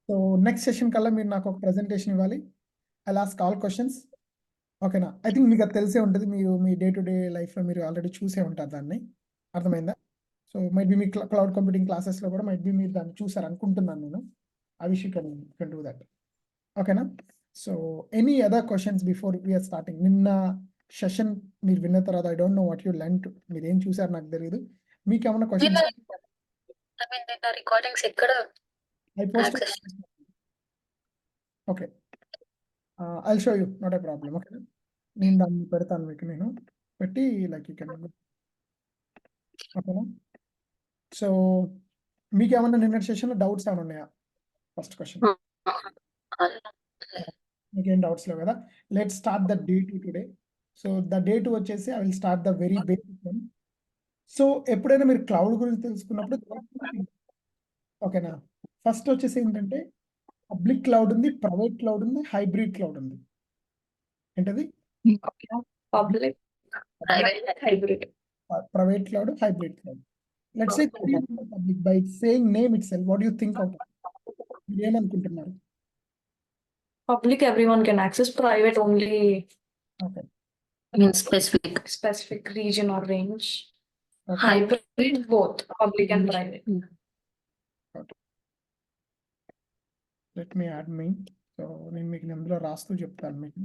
So next session కల్లా మీరు నాకు ఒక ప్రెజెంటేషన్ ఇవ్వాలి. I ask all questions. ఓకేనా? ఐ థింక్ మీకు అది తెలిసే ఉంటుంది. మీరు మీ డే టు డే లైఫ్లో మీరు ఆల్రెడీ చూసే ఉంటారు దాన్ని. అర్థమైందా? సో మైట్ బి మీ క్లౌడ్ కంప్యూటింగ్ క్లాసెస్లో కూడా మైట్ బి మీరు దాన్ని చూసారు అనుకుంటున్నాను నేను. I wish you can do that. ఓకేనా? So any other questions before we're starting? నిన్న సెషన్ మీరు విన్న తర్వాత I don't know what you learn. మీరు ఏం చూసారు నాకు తెలియదు. మీకు ఏమైనా క్వశ్చన్స్? రికార్డింగ్స్ ఎక్కడ I post. Okay, I'll show you, not a problem. ఓకేనా? నేను దాన్ని పెడతాను మీకు, నేను పెట్టి లైక్ యూ కెన్. ఓకేనా? సో మీకు ఏమన్నా నిన్న సెషన్లో డౌట్స్ ఏమైనా ఉన్నాయా? ఫస్ట్ క్వశ్చన్, మీకేం డౌట్స్ లేవు కదా? Let start the day two today. So the day two వచ్చేసి I will start the very basic one. So ఎప్పుడైనా మీరు క్లౌడ్ గురించి తెలుసుకున్నప్పుడు, ఓకేనా, ఫస్ట్ వచ్చేసి ఏంటంటే పబ్లిక్ క్లౌడ్ ఉంది, ప్రైవేట్ క్లౌడ్ ఉంది, హైబ్రిడ్ క్లౌడ్ ఉంది. ఏంటది? Public hybrid. Private cloud, hybrid cloud. Let's say public by saying name itself. What do you think of it? మీరు ఏమనుకుంటున్నారు? Public everyone can access, private only Okay. means specific region or range. Okay. Hybrid both public and private. Let me add me. So నేను మీకు ఇందులో రాస్తూ చెప్తాను మీకు.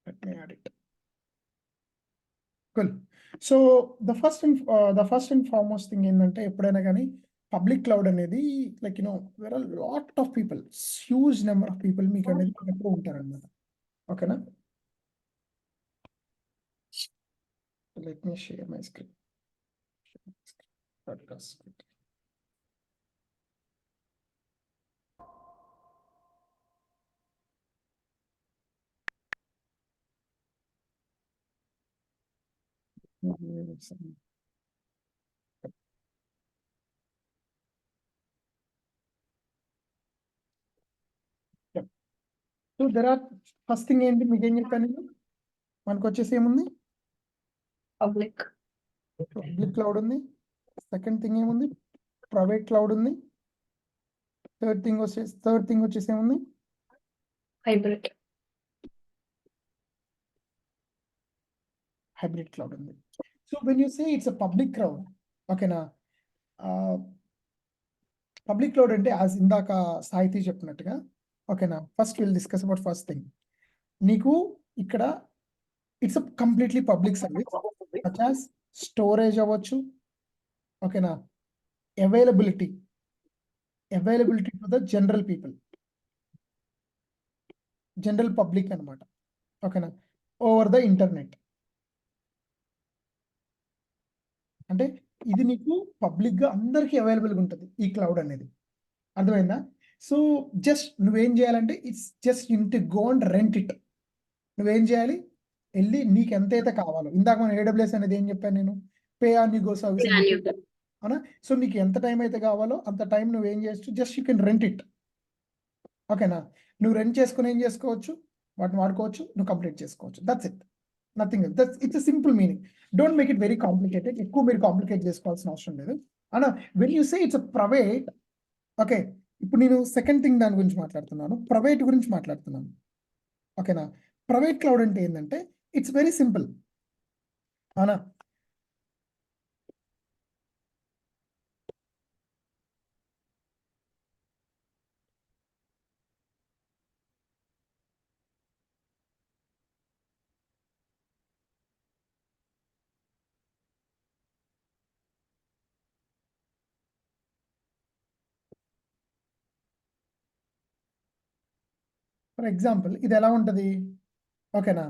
Let me add it. Cool. So the first and foremost thing ఏంటంటే ఎప్పుడైనా కానీ public cloud అనేది like where are lot of people, huge number of people మీకు అనేది ఎప్పుడు ఉంటారన్నమాట. ఓకేనా? Let me share my screen. So there are first thing ఏంటి మీకు ఏం చెప్పాను, మనకు వచ్చేసి ఏముంది? Public క్లౌడ్ ఉంది. సెకండ్ థింగ్ ఏముంది? ప్రైవేట్ క్లౌడ్ ఉంది. థర్డ్ థింగ్ వచ్చేసి ఏముంది? హైబ్రిడ్ క్లౌడ్ ఉంది. So when you say it's a public cloud, ఓకేనా, పబ్లిక్ క్లౌడ్ అంటే యాజ్ ఇందాక సాహితీ చెప్పినట్టుగా, ఓకేనా, first will discuss about first thing. నీకు ఇక్కడ it's a completely public service, such as storage అవ్వచ్చు, ఓకేనా, availability to the general people, general public అనమాట. ఓకేనా, ఓవర్ ద ఇంటర్నెట్. అంటే ఇది నీకు పబ్లిక్గా అందరికీ అవైలబుల్గా ఉంటుంది ఈ క్లౌడ్ అనేది. అర్థమైందా? సో జస్ట్ నువ్వేం చేయాలంటే it's just to go and rent it. నువ్వేం చేయాలి? వెళ్ళి నీకు ఎంతైతే కావాలో, ఇందాక మనం AWS అనేది ఏం చెప్పాను నేను, pay on you go service అవునా? సో నీకు ఎంత టైం అయితే కావాలో అంత టైం నువ్వేం చేయొచ్చు, just you can rent it. ఓకేనా? నువ్వు రెంట్ చేసుకుని ఏం చేసుకోవచ్చు, వాటిని వాడుకోవచ్చు, నువ్వు కంప్లీట్ చేసుకోవచ్చు. That's it, nothing else. That's it's a simple meaning. Don't make it very complicated. ఎక్కువ మీరు కాంప్లికేట్ చేసుకోవాల్సిన అవసరం లేదు. అన్నా when you say it's a private, okay, ఇప్పుడు నేను సెకండ్ థింగ్ దాని గురించి మాట్లాడుతున్నాను, ప్రైవేట్ గురించి మాట్లాడుతున్నాను. ఓకేనా? ప్రైవేట్ క్లౌడ్ అంటే ఏంటంటే ఇట్స్ వెరీ సింపుల్. అవునా? ఫర్ ఎగ్జాంపుల్ ఇది ఎలా ఉంటుంది? ఓకేనా?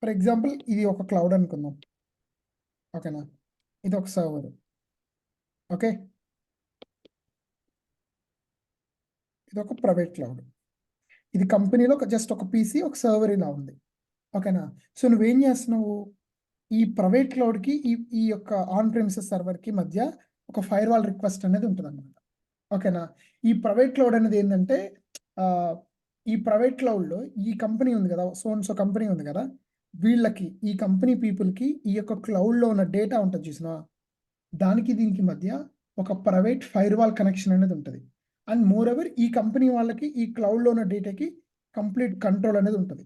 ఫర్ ఎగ్జాంపుల్ ఇది ఒక క్లౌడ్ అనుకుందాం. ఓకేనా? ఇది ఒక సర్వర్. ఓకే, ఇది ఒక ప్రైవేట్ క్లౌడ్. ఇది కంపెనీలో జస్ట్ ఒక PC, ఒక సర్వర్ ఇలా ఉంది. ఓకేనా? సో నువ్వేం చేస్తున్నావు, ఈ ప్రైవేట్ క్లౌడ్కి ఈ యొక్క ఆన్ ప్రెమిసెస్ సర్వర్కి మధ్య ఒక ఫైర్ వాల్ రిక్వెస్ట్ అనేది ఉంటుంది అనమాట. ఓకేనా? ఈ ప్రైవేట్ క్లౌడ్ అనేది ఏంటంటే ఈ ప్రైవేట్ క్లౌడ్లో ఈ కంపెనీ ఉంది కదా, సో కంపెనీ ఉంది కదా, వీళ్ళకి, ఈ కంపెనీ పీపుల్కి ఈ యొక్క క్లౌడ్లో ఉన్న డేటా ఉంటుంది చూసినా, దానికి దీనికి మధ్య ఒక ప్రైవేట్ ఫైర్ వాల్ కనెక్షన్ అనేది ఉంటుంది. అండ్ మోర్ ఎవర్ ఈ కంపెనీ వాళ్ళకి ఈ క్లౌడ్లో ఉన్న డేటాకి కంప్లీట్ కంట్రోల్ అనేది ఉంటుంది.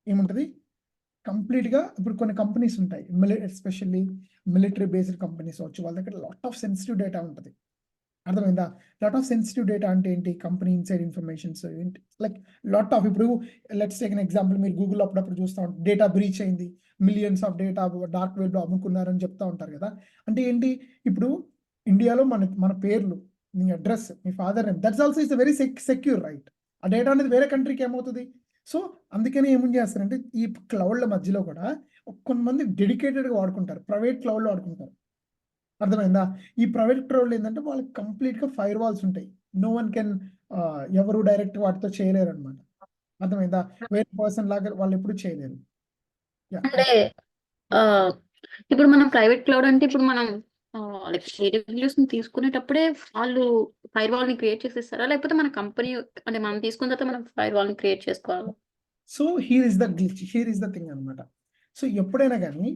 ఏముంటుంది కంప్లీట్గా ఇప్పుడు కొన్ని కంపెనీస్ ఉంటాయి ఎస్పెషల్లీ మిలిటరీ బేస్డ్ కంపెనీస్ వచ్చి వాళ్ళ దగ్గర లాట్ ఆఫ్ సెన్సిటివ్ డేటా ఉంటుంది. అర్థమైందా? లాట్ ఆఫ్ సెన్సిటివ్ డేటా అంటే ఏంటి కంపెనీ ఇన్సైడ్ ఇన్ఫర్మేషన్స్ ఏంటి లైక్ లాట్ ఆఫ్ ఇప్పుడు లెట్స్ టేక్ ఎన్ ఎగ్జాంపుల్ మీరు గూగుల్ అప్పుడప్పుడు చూస్తూ ఉంటారు డేటా బ్రీచ్ అయింది మిలియన్స్ ఆఫ్ డేటా డార్క్ వెబ్లో అమ్ముకున్నారని చెప్తా ఉంటారు కదా. అంటే ఏంటి ఇప్పుడు ఇండియాలో మన పేర్లు మీ అడ్రస్ మీ father name that's also is very secure right. ఆ డేటా అనేది వేరే కంట్రీకి ఏమవుతుంది. సో అందుకని ఏం చేస్తారంటే ఈ క్లౌడ్ల మధ్యలో కూడా కొంతమంది డెడికేటెడ్గా వాడుకుంటారు ప్రైవేట్ క్లౌడ్లో వాడుకుంటారు. అర్థమైందా? ఈ ప్రైవేట్ క్లౌడ్‌లో ఏందంటే వాళ్ళకి కంప్లీట్‌గా ఫైర్ వాల్స్ ఉంటాయి. నో వన్ కెన్ ఎవరు డైరెక్ట్ వాటితో చేయలేరనమాట. అర్థమైందా? వేరే పర్సన్ లాగా వాళ్ళెప్పుడు చేయలేరు. యాహ్! అంటే ఆహ్, ఇప్పుడు మనం ప్రైవేట్ క్లౌడ్ అంటే ఇప్పుడు మనం లైక్ ఏడబ్ల్యూఎస్‌ని తీసుకునేటప్పుడే వాళ్ళు ఫైర్ వాల్‌ని క్రియేట్ చేసేస్తారా? లేకపోతే మన కంపెనీ అంటే మనం తీసుకున్న తర్వాత మనం ఫైర్ వాల్‌ని క్రియేట్ చేసుకోవాలా? So here is the glitch. Here is the thing అనమాట. సో ఎప్పుడైనా గాని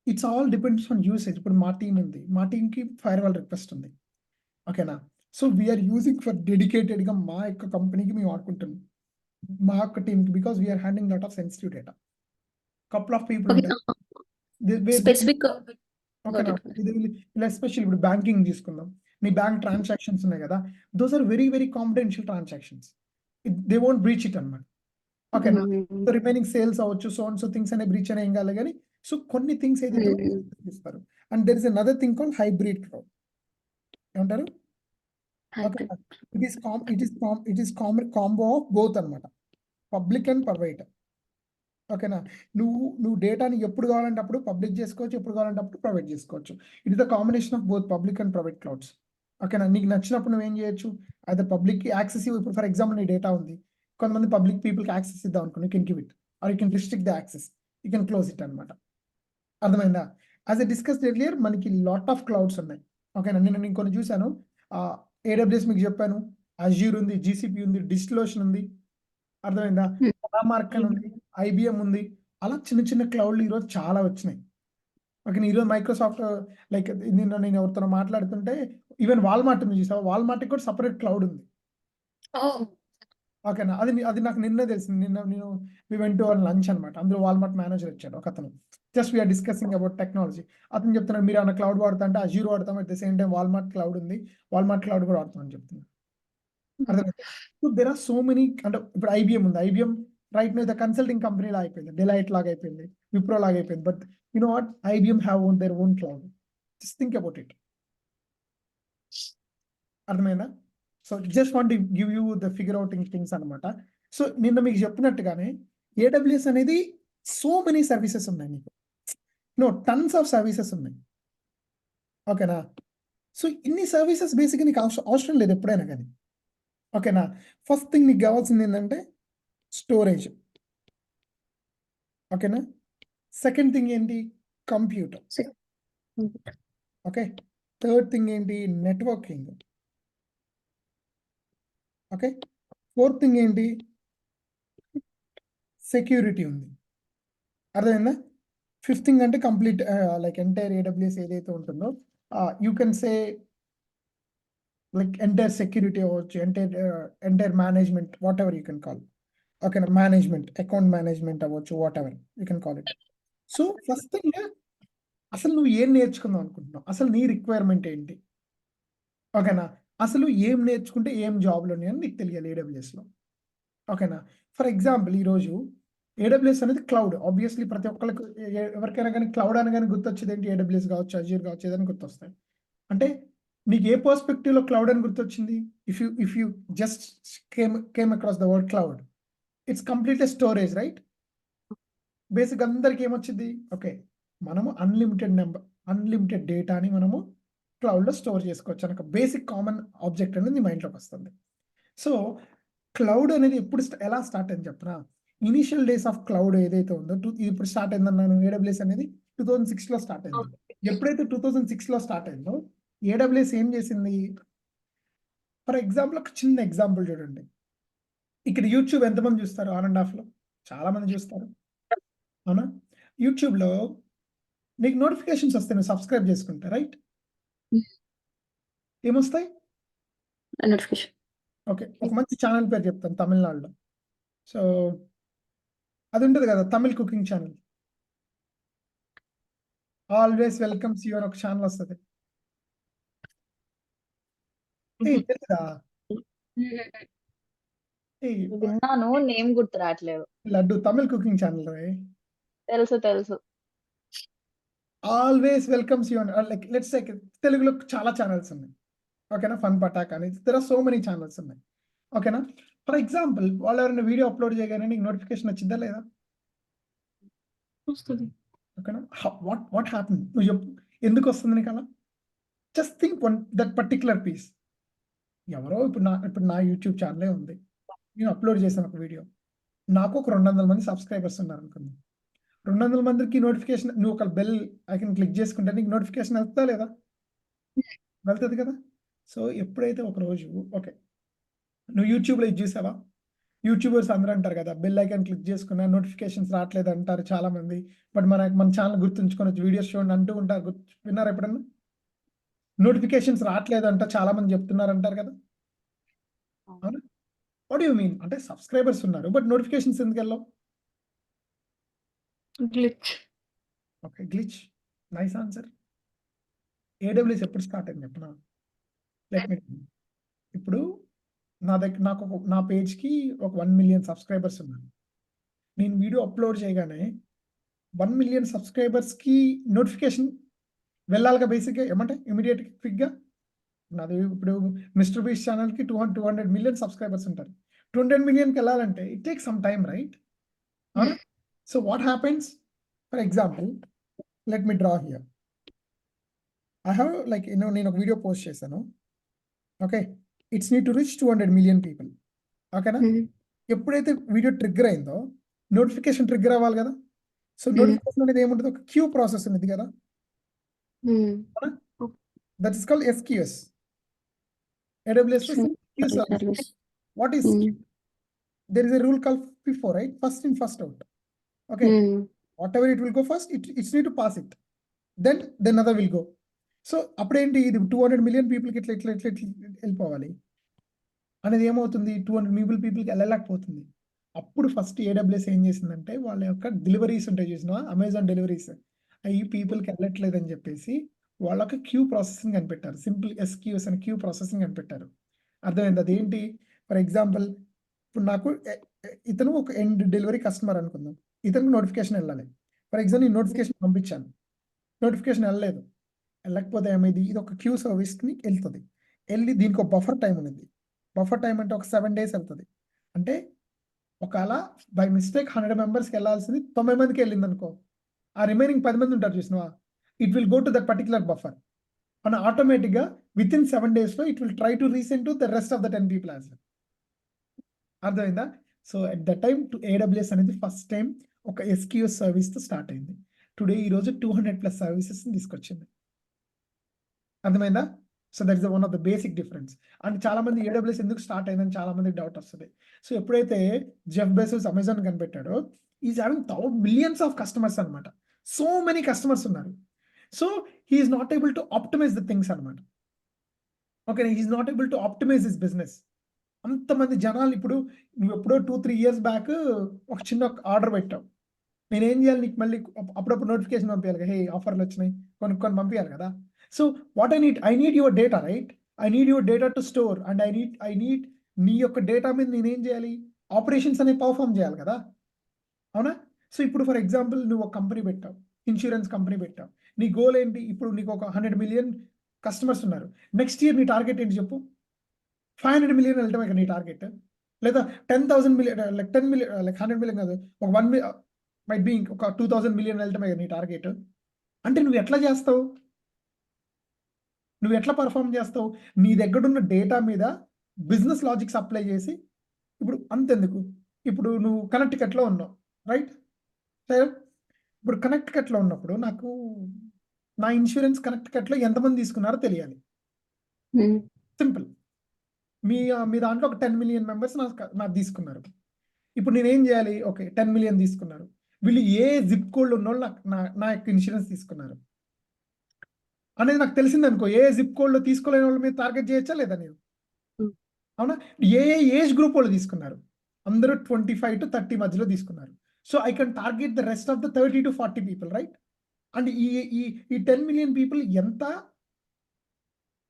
it's all depends on usage. ఇప్పుడు మా టీమ్ ఉంది. మా టీమ్‌కి ఫైర్ వాల్ రిక్వెస్ట్ ఉంది. ఓకేనా? So we are using for డెడికేటెడ్‌గా మా యొక్క కంపెనీకి మేము వాడుకుంటున్నాం. మా యొక్క టీమ్‌కి because we are handling lot of sensitive data. Couple of people okay. ఉంటారు. దే స్పెసిఫిక్ ఓకేనా? Got it. ఇలా ఎస్పెషల్లీ ఇప్పుడు బ్యాంకింగ్ తీసుకుందాం. మీ బ్యాంక్ ట్రాన్సాక్షన్స్ ఉన్నాయి కదా! Those are very very confidential transactions. They won't breach it అన్నమాట. ఓకేనా? సో రిమైనింగ్ సేల్స్ అవ్వచ్చు. సో అండ్ సో థింగ్స్ అనే బ్రీచ్ అయినా ఏం కాలే గాని సో కొన్ని థింగ్స్ ఏదైతే ఇస్తారు. And there is another thing called hybrid cloud. ఏమంటారు? ఓకేనా? It is combo of both అన్నమాట. Public and private. ఓకేనా? నువ్వు డేటాని ఎప్పుడు కావాలంటే అప్పుడు పబ్లిక్ చేసుకోవచ్చు. ఎప్పుడు కావాలంటే అప్పుడు ప్రైవేట్ చేసుకోవచ్చు. It is the combination of both public and private clouds. ఓకేనా? నీకు నచ్చినప్పుడు నువ్వేం చేయొచ్చు. ఐదర్ పబ్లిక్‌కి యాక్సెస్ ఇవ్వు. ఇప్పుడు ఫర్ ఎగ్జాంపుల్ నీ డేటా ఉంది. కొంతమంది పబ్లిక్ పీపుల్‌కి యాక్సెస్ ఇద్దాం అనుకో. You can give it. Or you can restrict the access. You can close it అన్నమాట. అర్థమైందా? యాస్ ఐ డిస్కస్డ్ ఎర్లియర్ మనకి లాట్ ఆఫ్ క్లౌడ్స్ ఉన్నాయి. ఓకేనా? నేను కొన్ని చూసాను. ఏడబ్ల్యూఎస్ మీకు చెప్పాను. అజ్యూర్ ఉంది. జీసీపీ ఉంది. డిజిటల్ ఉంది. అర్థమైందా? మార్క్ అని ఉంది. ఐబీఎం ఉంది. అలా చిన్న చిన్న క్లౌడ్‌లు ఈరోజు చాలా వచ్చినాయి. ఓకేనా? ఈరోజు మైక్రోసాఫ్ట్ లైక్ నిన్న నేను ఎవరితోనో మాట్లాడుతుంటే ఈవెన్ వాల్మార్ట్ ఉంది చూసావా? వాల్మార్ట్‌కి కూడా సెపరేట్ క్లౌడ్ ఉంది. ఓహ్! ఓకేనా? అది నాకు నిన్నే తెలిసింది. నేను we went to our lunch అన్నమాట. అందులో వాల్మార్ట్ మేనేజర్ వచ్చాడు ఒకతను. Just we are discussing about technology. అతను చెప్తున్నాడు మీరేమన్నా క్లౌడ్ వాడతా అంటే అజ్యూర్ వాడతాం. At the same time Walmart cloud ఉంది. వాల్మార్ట్ క్లౌడ్ కూడా వాడతాం అని చెప్తున్నాడు. అర్థమైందా? So there are so many అంటే ఇప్పుడు ఐబీఎం ఉంది. IBM right now the consulting company లాగా అయిపోయింది. డెలైట్ లాగా అయిపోయింది. విప్రో లాగా అయిపోయింది. But you know what IBM have their own cloud. Just think about it. అర్థమైందా? So just want to give you the figure outing things అన్నమాట. So నిన్న మీకు చెప్పినట్టుగానే ఏడబ్ల్యూఎస్ అనేది సో మెనీ సర్వీసెస్ ఉన్నాయి నీకు. టన్స్ ఆఫ్ సర్వీసెస్ ఉన్నాయి. ఓకేనా? సో ఇన్ని సర్వీసెస్ బేసిక్‌గా నీకు అవసరం లేదు ఎప్పుడైనా గాని. ఓకేనా? ఫస్ట్ థింగ్ నీకు కావాల్సింది ఏందంటే స్టోరేజ్. ఓకేనా? సెకండ్ థింగ్ ఏంటి? కంప్యూటర్. ఓకే. థర్డ్ థింగ్ ఏంటి? నెట్వర్కింగ్. ఓకే. ఫోర్త్ థింగ్ ఏంటి? సెక్యూరిటీ ఉంది. అర్థమైందా? ఫిఫ్త్ థింగ్ అంటే కంప్లీట్ లైక్ ఎంటైర్ ఏడబ్ల్యూఎస్ ఏదైతే ఉంటుందో you can say like entire security అవ్వచ్చు. Entire management whatever you can call. ఓకేనా? మేనేజ్మెంట్, అకౌంట్ మేనేజ్మెంట్ అవ్వచ్చు. Whatever you can call it. So first thing అసలు నువ్వు ఏం నేర్చుకుందాం అనుకుంటున్నావు? అసలు నీ రిక్వైర్మెంట్ ఏంటి? ఓకేనా? అసలు ఏం నేర్చుకుంటే ఏం జాబ్‌లు ఉన్నాయని నీకు తెలియాలి ఏడబ్ల్యూఎస్‌లో. ఓకేనా? ఫర్ ఎగ్జాంపుల్ ఈరోజు ఏడబ్ల్యూఎస్ అనేది క్లౌడ్. ఆబ్వియస్‌లీ ప్రతి ఒక్కళ్ళకి ఎవరికైనా గాని క్లౌడ్ అనగానే గుర్తొచ్చేదేంటి? ఏడబ్ల్యూఎస్ కావచ్చు, అజ్యూర్ కావచ్చు ఏదైనా గుర్తొస్తాయి. అంటే నీకు ఏ పర్స్పెక్టివ్‌లో క్లౌడ్ అని గుర్తొచ్చింది? If you just came across the word cloud. It's completely storage right? బేసిక్‌గా అందరికి ఏమొచ్చిద్ది? ఓకే. మనము అన్లిమిటెడ్ డేటాని మనము క్లౌడ్‌లో స్టోర్ చేసుకోవచ్చు అని ఒక బేసిక్ కామన్ ఆబ్జెక్ట్ అనేది నీ మైండ్‌లోకి వస్తుంది. సో క్లౌడ్ అనేది ఎలా స్టార్ట్ అయింది చెప్పనా? ఇనీషియల్ డేస్ ఆఫ్ క్లౌడ్ ఏదైతే ఉందో ఇప్పుడు స్టార్ట్ అయిందన్నాను ఏడబ్ల్యూఎస్ అనేది 2006లో స్టార్ట్ అయింది. ఎప్పుడైతే 2006లో స్టార్ట్ అయిందో ఏడబ్ల్యూఎస్ ఏం చేసింది? ఫర్ ఎగ్జాంపుల్ ఒక చిన్న ఎగ్జాంపుల్ చూడండి. ఇక్కడ యూట్యూబ్ ఎంతమంది చూస్తారు ఆన్ అండ్ ఆఫ్‌లో? చాలా మంది చూస్తారు. అవునా? యూట్యూబ్‌లో నీకు నోటిఫికేషన్స్ వస్తాయి. నువ్వు సబ్స్క్రైబ్ చేసుకుంటే రైట్? ఏమొస్తాయి? నోటిఫికేషన్. ఓకే. ఒక మంచి ఛానల్ పేరు చెప్తాను తమిళనాడులో. సో, అది ఉంటది కదా! Tamil cooking channel. Always welcomes you అని ఒక ఛానల్ వస్తది. తెలీదా? ఏయ్! విన్నాను. నేమ్ గుర్తు రావట్లేదు. లడ్డు తమిళ్ కుకింగ్ ఛానల్ రే. తెలుసు. ఆల్వేస్ వెల్కమ్స్ యూ అని లైక్ లెట్స్ లైక్ తెలుగులో చాలా ఛానల్స్ ఉన్నాయి. ఓకేనా? ఫన్ పటాక్ అని there are so many channels ఉన్నాయి. ఓకేనా? ఫర్ ఎగ్జాంపుల్ వాళ్ళు ఎవరైనా వీడియో అప్లోడ్ చేయగానే నీకు నోటిఫికేషన్ వచ్చిందా లేదా? వస్తది. ఓకేనా? What happen? నువ్వు చెప్పు. ఎందుకు వస్తుంది నీకు అలా? Just think that particular piece. ఎవరో ఇప్పుడు నా యూట్యూబ్ ఛానలే ఉంది. నేను అప్లోడ్ చేశాను ఒక వీడియో. నాకు ఒక 200 మంది సబ్స్క్రైబర్స్ ఉన్నారు అనుకుందాం. 200 మందికి నోటిఫికేషన్ నువ్వు ఒక బెల్ ఐకాన్ క్లిక్ చేసుకుంటే నీకు నోటిఫికేషన్ వెళ్తుందా లేదా? వెళ్తుంది కదా! సో, ఎప్పుడైతే ఒకరోజు ఓకే. నువ్వు యూట్యూబ్‌లో ఇది చూసావా? యూట్యూబర్స్ అందరూ అంటారు కదా! బెల్ ఐకాన్ క్లిక్ చేసుకున్నా నోటిఫికేషన్స్ రావట్లేదు అంటారు చాలామంది. బట్ మన ఛానల్ గుర్తుంచుకొని వచ్చి వీడియోస్ చూడండి అంటూ ఉంటారు. విన్నారా ఎప్పుడన్నా? నోటిఫికేషన్స్ రావట్లేదంట చాలామంది చెప్తున్నారు అంటారు కదా! అవునా? What do you mean? అంటే సబ్స్క్రైబర్స్ ఉన్నారు. బట్ నోటిఫికేషన్స్ ఎందుకు వెళ్ళవు? Glitch. Okay. Glitch. Nice answer. AWS ఎప్పుడు స్టార్ట్ అయింది చెప్పనా? లెట్ మీ ఇప్పుడు నా పేజ్‌కి ఒక 1,000,000 సబ్స్క్రైబర్స్ ఉన్నారు. నేను వీడియో అప్లోడ్ చేయగానే 1,000,000 సబ్స్క్రైబర్స్‌కి నోటిఫికేషన్ వెళ్ళాలిగా బేసిక్‌గా ఏమంటే ఇమ్మీడియేట్‌గా క్విక్‌గా. నాది ఇప్పుడు మిస్టర్ బీస్ట్ ఛానల్‌కి 200 మిలియన్ సబ్స్క్రైబర్స్ ఉంటారు. 200 మిలియన్‌కి వెళ్ళాలంటే it takes some time right? అవునా? So, what happens? For example let me draw here. I have like నేను ఒక వీడియో పోస్ట్ చేశాను. Okay. It's need to reach 200 million people. ఓకేనా? ఎప్పుడైతే వీడియో ట్రిగ్గర్ అయిందో నోటిఫికేషన్ ట్రిగ్గర్ అవ్వాలి కదా! సో, నోటిఫికేషన్ అనేది ఏముంటది? ఒక క్యూ ప్రాసెస్ ఉంది కదా! అవునా? That is called SQS. AWSలో queue service. What is there is a rule called FIFO, right? First in, first out. Okay. Whatever it will go first, it's need to pass it. Then other will go. So, అప్పుడేంటి ఇది 200 million పీపుల్‌కి ఇట్లా వెళ్ళిపోవాలి. అనేది ఏమవుతుంది? 200 million పీపుల్‌కి వెళ్ళలేకపోతుంది. అప్పుడు first AWS ఏం చేసిందంటే వాళ్ళ యొక్క డెలివరీస్ ఉంటాయి చూసినావా? Amazon deliveries. అయి పీపుల్‌కి వెళ్ళట్లేదని చెప్పేసి వాళ్ళొక క్యూ ప్రాసెసింగ్ కనిపెట్టారు. సింపుల్ ఎస్‌క్యూఎస్ అని క్యూ ప్రాసెసింగ్ కనిపెట్టారు. అర్థమైందా? అదేంటి? ఫర్ ఎగ్జాంపుల్ ఇప్పుడు నాకు ఇతను ఒక ఎండ్ డెలివరీ కస్టమర్ అనుకుందాం. ఇతనికి నోటిఫికేషన్ వెళ్ళాలి. ఫర్ ఎగ్జాంపుల్ నేను నోటిఫికేషన్ పంపించాను. నోటిఫికేషన్ వెళ్ళలేదు. వెళ్ళకపోతే ఏమైంది? ఇది ఒక క్యూ సర్వీస్‌కి వెళ్తది. వెళ్ళి దీనికి ఒక బఫర్ టైమ్ ఉన్నది. బఫర్ టైమ్ అంటే ఒక 7 డేస్ వెళ్తది. అంటే ఒకవేళ బై మిస్టేక్ 100 మెంబర్స్‌కి వెళ్ళాల్సింది 90 మందికి వెళ్ళిందనుకో. ఆ రిమైనింగ్ 10 మంది ఉంటారు చూసినావా? It will go to that particular buffer. And ఆటోమేటిక్‌గా వితిన్ 7 డేస్‌లో it will try to resend to the rest of the 10 people as well. అర్థమైందా? So, at the time AWS అనేది ఫస్ట్ టైం ఒక ఎస్‌క్యూఎస్ సర్వీస్‌తో start అయింది. Today ఈరోజు 200+ సర్వీసెస్‌ని తీసుకొచ్చింది. అర్థమైందా? So, that is one of the basic difference. And చాలామంది ఏడబ్ల్యూఎస్ ఎందుకు స్టార్ట్ అయిందని చాలామందికి డౌట్ వస్తది. సో, ఎప్పుడైతే జెఫ్ బెజోస్ అమెజాన్ కనిపెట్టాడో is having millions of customers అన్నమాట. సో మెనీ కస్టమర్స్ ఉన్నారు. So, he is not able to optimize the things అన్నమాట. Okay. He is not able to optimize his business. అంతమంది జనాలు ఇప్పుడు నువ్వెప్పుడో 2-3 years back ఒక చిన్న order పెట్టావు. నేనేం చేయాలి? నీకు మళ్ళీ అప్పుడప్పుడు నోటిఫికేషన్ పంపియాలిగా. హే! ఆఫర్‌లు వచ్చినాయి. కొనుక్కొని పంపియాలి కదా! So, what I need your data right? I need your data to store and I need నీ యొక్క డేటా మీద నేనేం చేయాలి? ఆపరేషన్స్ అనేవి పర్ఫార్మ్ చేయాలి కదా! అవునా? సో, ఇప్పుడు ఫర్ ఎగ్జాంపుల్ నువ్వు ఒక కంపెనీ పెట్టావు. ఇన్స్యూరెన్స్ కంపెనీ పెట్టావు. నీ గోల్ ఏంటి? ఇప్పుడు నీకు ఒక 100 మిలియన్ కస్టమర్స్ ఉన్నారు. నెక్స్ట్ ఇయర్ నీ టార్గెట్ ఏంటి చెప్పు? 500 మిలియన్ వెళ్ళటమే కదా నీ టార్గెట్. లేదా 10,000 million like 10 million like 100 million కాదు. ఒక 1 మైట్ బీ ఒక 2,000 మిలియన్ వెళ్ళటమే కదా నీ టార్గెట్. అంటే నువ్వు ఎట్లా చేస్తావు? నువ్వు ఎట్లా పర్ఫార్మ్ చేస్తావు? నీ దగ్గరున్న డేటా మీద బిజినెస్ లాజిక్స్ అప్లై చేసి ఇప్పుడు అంతెందుకు? ఇప్పుడు నువ్వు కనెక్టికట్‌లో ఉన్నావు. రైట్? సరే. ఇప్పుడు కనెక్టికట్‌లో ఉన్నప్పుడు నాకు నా ఇన్స్యూరెన్స్ కనెక్టికట్‌లో ఎంతమంది తీసుకున్నారో తెలియాలి. సింపుల్. మీ దాంట్లో ఒక 10 మిలియన్ మెంబర్స్ నాకు తీసుకున్నారు. ఇప్పుడు నేనేం చేయాలి? ఓకే. 10 మిలియన్ తీసుకున్నారు. వీళ్ళు ఏ జిప్ కోడ్‌లో ఉన్నోళ్ళు నా యొక్క ఇన్స్యూరెన్స్ తీసుకున్నారు అనేది నాకు తెలిసిందనుకో. ఏ జిప్ కోడ్‌లో తీసుకోలేని వాళ్ళ మీద టార్గెట్ చేయొచ్చా లేదా నేను? అవునా? ఏ ఏజ్ గ్రూప్ వాళ్ళు తీసుకున్నారు? అందరూ 25 to 30 మధ్యలో తీసుకున్నారు. So I can target the rest of the 30 to 40 people, right? And ఈ ఈ ఈ 10 మిలియన్ పీపుల్